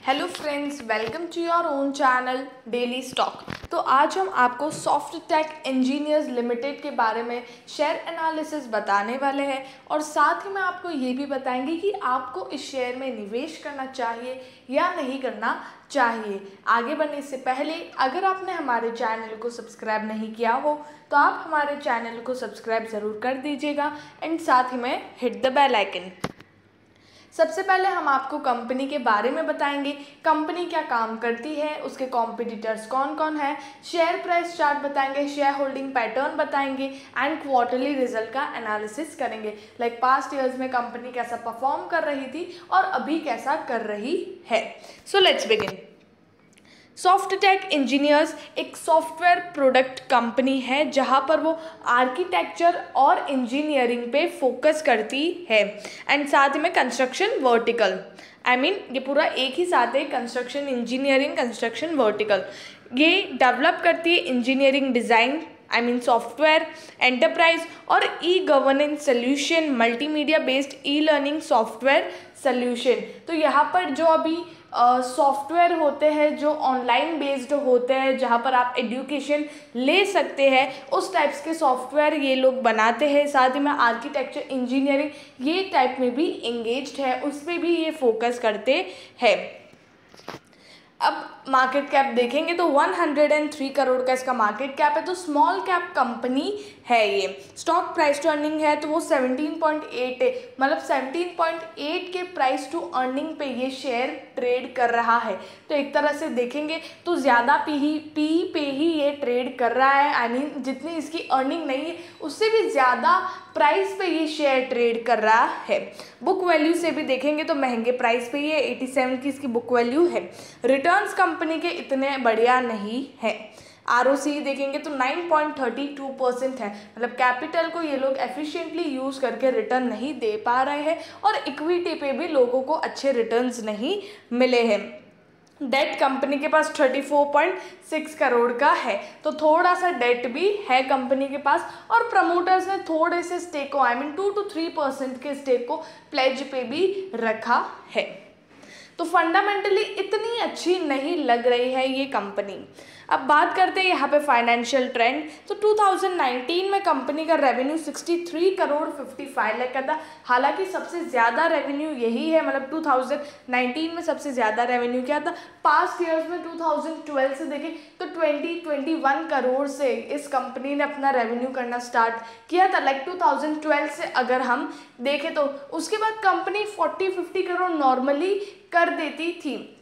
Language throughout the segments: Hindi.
Hello friends, welcome to your own channel daily stock. तो आज हम आपको सॉफ्टटेक इंजीनियर्स लिमिटेड के बारे में शेयर एनालिसिस बताने वाले हैं और साथ ही मैं आपको ये भी बताएंगे कि आपको इस शेयर में निवेश करना चाहिए या नहीं करना चाहिए। आगे बढ़ने से पहले अगर आपने हमारे चैनल को सब्सक्राइब नहीं किया हो तो आप हमारे चैनल को सब्सक्राइब ज़रूर कर दीजिएगा एंड साथ ही में हिट द बेल आइकन। सबसे पहले हम आपको कंपनी के बारे में बताएंगे, कंपनी क्या काम करती है, उसके कॉम्पिटिटर्स कौन कौन है, शेयर प्राइस चार्ट बताएंगे, शेयर होल्डिंग पैटर्न बताएंगे एंड क्वार्टरली रिजल्ट का एनालिसिस करेंगे। लाइक पास्ट ईयर्स में कंपनी कैसा परफॉर्म कर रही थी और अभी कैसा कर रही है। So let's begin. Softtech engineers एक सॉफ्टवेयर प्रोडक्ट कंपनी है जहां पर वो आर्किटेक्चर और इंजीनियरिंग पे फोकस करती है एंड साथ ही में कंस्ट्रक्शन वर्टिकल। ये पूरा एक ही साथ है, कंस्ट्रक्शन इंजीनियरिंग, कंस्ट्रक्शन वर्टिकल। ये डेवलप करती है इंजीनियरिंग डिज़ाइन सॉफ्टवेयर, एंटरप्राइज और e governance solution, multimedia based e learning software solution. तो यहाँ पर जो अभी सॉफ्टवेयर होते हैं जो ऑनलाइन बेस्ड होते हैं, जहाँ पर आप एजुकेशन ले सकते हैं, उस टाइप्स के सॉफ्टवेयर ये लोग बनाते हैं। साथ ही में आर्किटेक्चर, इंजीनियरिंग ये टाइप में भी एंगेज्ड है, उस पर भी ये फोकस करते हैं। अब मार्केट कैप देखेंगे तो 103 करोड़ का इसका मार्केट कैप है, तो स्मॉल कैप कंपनी है ये। स्टॉक प्राइस टू अर्निंग है तो वो 17.8 है, मतलब 17.8 के प्राइस टू अर्निंग पे ये शेयर ट्रेड कर रहा है। तो एक तरह से देखेंगे तो ज़्यादा पी पे ही ये ट्रेड कर रहा है। जितनी इसकी अर्निंग नहीं है उससे भी ज़्यादा प्राइस पे ये शेयर ट्रेड कर रहा है। बुक वैल्यू से भी देखेंगे तो महंगे प्राइस पे ये 87 की इसकी बुक वैल्यू है। रिटर्न्स कंपनी के इतने बढ़िया नहीं है। ROCE देखेंगे तो 9.32% है, मतलब कैपिटल को ये लोग एफिशिएंटली यूज़ करके रिटर्न नहीं दे पा रहे हैं और इक्विटी पे भी लोगों को अच्छे रिटर्न्स नहीं मिले हैं। डेट कंपनी के पास 34.6 करोड़ का है, तो थोड़ा सा डेट भी है कंपनी के पास और प्रमोटर्स ने थोड़े से स्टेक को 2 to 3% के स्टेक को प्लेज पे भी रखा है। तो फंडामेंटली इतनी अच्छी नहीं लग रही है ये कंपनी। अब बात करते हैं यहाँ पे फाइनेंशियल ट्रेंड। तो 2019 में कंपनी का रेवेन्यू 63 करोड़ 55 लाख का था। हालांकि सबसे ज़्यादा रेवेन्यू यही है, मतलब 2019 में सबसे ज़्यादा रेवेन्यू क्या था। पास्ट ईयर्स में 2012 से देखें तो 21 करोड़ से इस कंपनी ने अपना रेवेन्यू करना स्टार्ट किया था। लाइक 2012 से अगर हम देखें तो उसके बाद कंपनी 40-50 करोड़ नॉर्मली कर देती थी,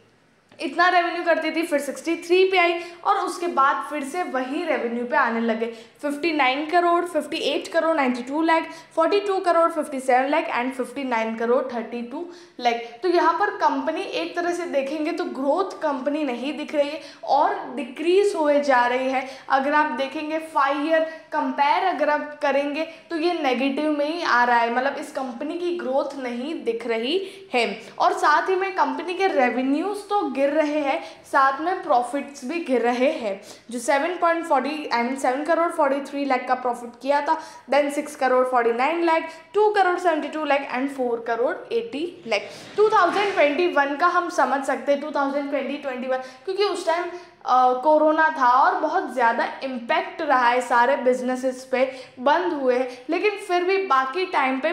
इतना रेवेन्यू करती थी, फिर 63 पे आई और उसके बाद फिर से वही रेवेन्यू पे आने लगे। 59 करोड़, 58 करोड़ 92 लाख, 42 करोड़ 57 लाख एंड 59 करोड़ 32 लाख। तो यहाँ पर कंपनी एक तरह से देखेंगे तो ग्रोथ कंपनी नहीं दिख रही है और डिक्रीज हुए जा रही है। अगर आप देखेंगे 5 ईयर कंपेयर अगर आप करेंगे तो ये नेगेटिव में ही आ रहा है, मतलब इस कंपनी की ग्रोथ नहीं दिख रही है। और साथ ही में कंपनी के रेवेन्यूज तो गिर रहे हैं, साथ में प्रॉफिट्स भी गिर रहे हैं। जो 7 करोड़ 43 लाख का प्रॉफिट किया था, देन 6 करोड़ 49 लाख, 2 करोड़ 72 लाख एंड 4 करोड़ 80 लाख। 2021 का हम समझ सकते हैं, 2020-21, क्योंकि उस टाइम कोरोना था और बहुत ज़्यादा इम्पैक्ट रहा है, सारे बिजनेसेस पे बंद हुए हैं, लेकिन फिर भी बाकी टाइम पे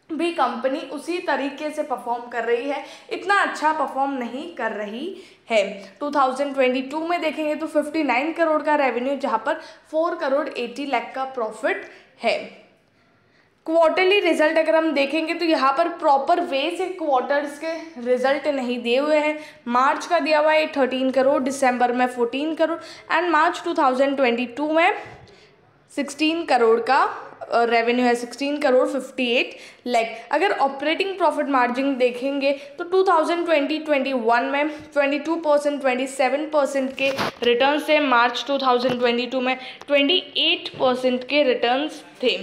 भी कंपनी उसी तरीके से परफॉर्म कर रही है, इतना अच्छा परफॉर्म नहीं कर रही है। 2022 में देखेंगे तो 59 करोड़ का रेवेन्यू, जहां पर 4 करोड़ 80 लाख का प्रॉफिट है। क्वार्टरली रिजल्ट अगर हम देखेंगे तो यहाँ पर प्रॉपर वे से क्वार्टर्स के रिजल्ट नहीं दिए हुए हैं। मार्च का दिया हुआ है 13 करोड़, दिसंबर में 14 करोड़ एंड मार्च 2022 में 16 करोड़ का रेवेन्यू है, 16 करोड़ 58 लाख। अगर ऑपरेटिंग प्रॉफिट मार्जिन देखेंगे तो 2020-21 में 22%, 27% के रिटर्न्स थे। मार्च 2022 में 28% के रिटर्न्स थे।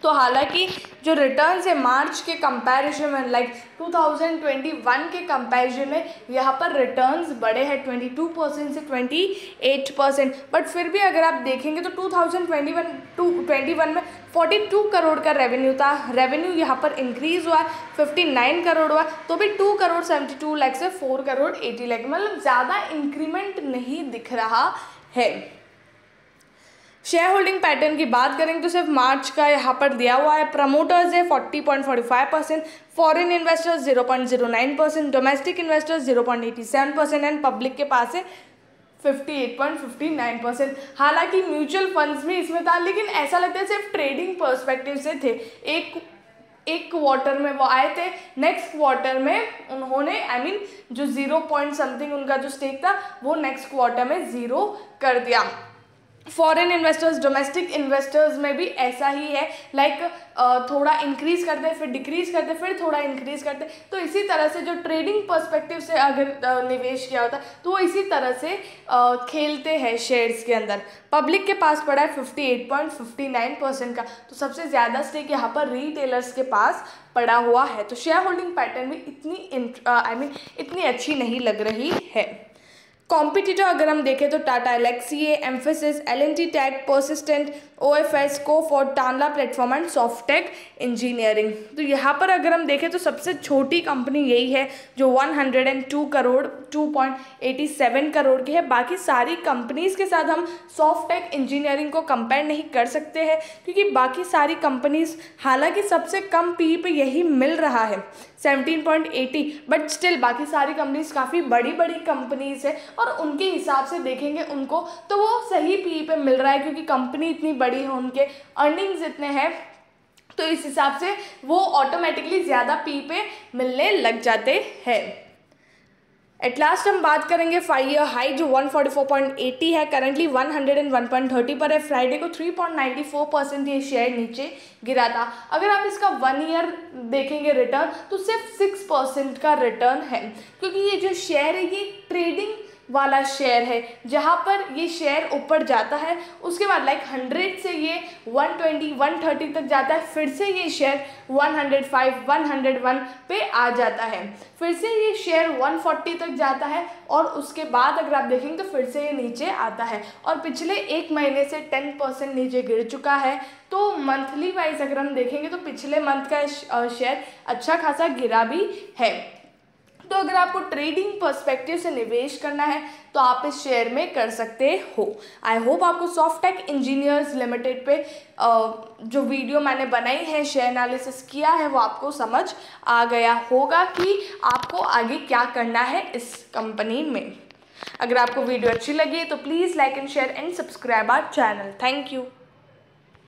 तो हालांकि जो रिटर्न्स है मार्च के कंपैरिजन में, लाइक 2021 के कंपैरिजन में यहाँ पर रिटर्न्स बढ़े हैं 22% से 28%, बट फिर भी अगर आप देखेंगे तो 2021 में 42 करोड़ का रेवेन्यू था। रेवेन्यू यहाँ पर इंक्रीज़ हुआ, 59 करोड़ हुआ, तो भी 2 करोड़ 72 लाख से 4 करोड़ 80 लाख, मतलब ज़्यादा इंक्रीमेंट नहीं दिख रहा है। शेयर होल्डिंग पैटर्न की बात करें तो सिर्फ मार्च का यहाँ पर दिया हुआ है। प्रमोटर्स है 40.45%, foreign investors 0.09%, domestic investors 0.87% and public के पास है 58.59%। हालांकि म्यूचुअल फंड्स भी इसमें था, लेकिन ऐसा लगता है सिर्फ ट्रेडिंग पर्सपेक्टिव से थे। एक क्वार्टर में वो आए थे, नेक्स्ट क्वार्टर में उन्होंने जो 0 पॉइंट समथिंग उनका जो स्टेक था वो नेक्स्ट क्वार्टर में 0 कर दिया। फॉरेन इन्वेस्टर्स डोमेस्टिक इन्वेस्टर्स में भी ऐसा ही है, थोड़ा इंक्रीज़ करते फिर डिक्रीज़ करते फिर थोड़ा इंक्रीज़ करते, तो इसी तरह से जो ट्रेडिंग पर्सपेक्टिव से अगर निवेश किया होता तो वो इसी तरह से खेलते हैं शेयर्स के अंदर। पब्लिक के पास पड़ा है 58.59% का, तो सबसे ज़्यादा स्टेक यहाँ पर रिटेलर्स के पास पड़ा हुआ है। तो शेयर होल्डिंग पैटर्न भी इतनी अच्छी नहीं लग रही है। कॉम्पिटिटर अगर हम देखें तो Tata Elxsi, Mphasis, L&T Tech, Persistent, OFS, Coforge, Tanla Platform and Softech Engineering. तो यहाँ पर अगर हम देखें तो सबसे छोटी कंपनी यही है जो 102 करोड़ 2.87 करोड़ की है। बाकी सारी कंपनीज़ के साथ हम सॉफ्टेक इंजीनियरिंग को कंपेयर नहीं कर सकते हैं, क्योंकि बाकी सारी कंपनीज़ हालांकि सबसे कम पी पे यही मिल रहा है 17.80, बट स्टिल बाकी सारी कंपनीज़ काफ़ी बड़ी बड़ी कंपनीज़ है और उनके हिसाब से देखेंगे उनको तो वो सही पी पे मिल रहा है, क्योंकि कंपनी इतनी बड़ी है, उनके अर्निंग्स इतने हैं, तो इस हिसाब से वो ऑटोमेटिकली ज़्यादा पी पे मिलने लग जाते हैं। एट लास्ट हम बात करेंगे 5 ईयर हाई जो 144.80 है, करंटली 101.30 पर है। फ्राइडे को 3.94% ये शेयर नीचे गिरा था। अगर आप इसका 1 ईयर देखेंगे रिटर्न तो सिर्फ 6% का रिटर्न है, क्योंकि ये जो शेयर है ये ट्रेडिंग वाला शेयर है, जहाँ पर ये शेयर ऊपर जाता है, उसके बाद 100 से ये 120 130 तक जाता है, फिर से ये शेयर 105 101 पे आ जाता है, फिर से ये शेयर 140 तक जाता है और उसके बाद अगर आप देखेंगे तो फिर से ये नीचे आता है और पिछले 1 महीने से 10% नीचे गिर चुका है। तो मंथली वाइज अगर हम देखेंगे तो पिछले मंथ का शेयर अच्छा खासा गिरा भी है। तो अगर आपको ट्रेडिंग पर्सपेक्टिव से निवेश करना है तो आप इस शेयर में कर सकते हो। आई होप आपको सॉफ्टेक इंजीनियर्स लिमिटेड पे जो वीडियो मैंने बनाई है, शेयर एनालिसिस किया है, वो आपको समझ आ गया होगा कि आपको आगे क्या करना है इस कंपनी में। अगर आपको वीडियो अच्छी लगी तो please like and share and subscribe our channel. Thank you.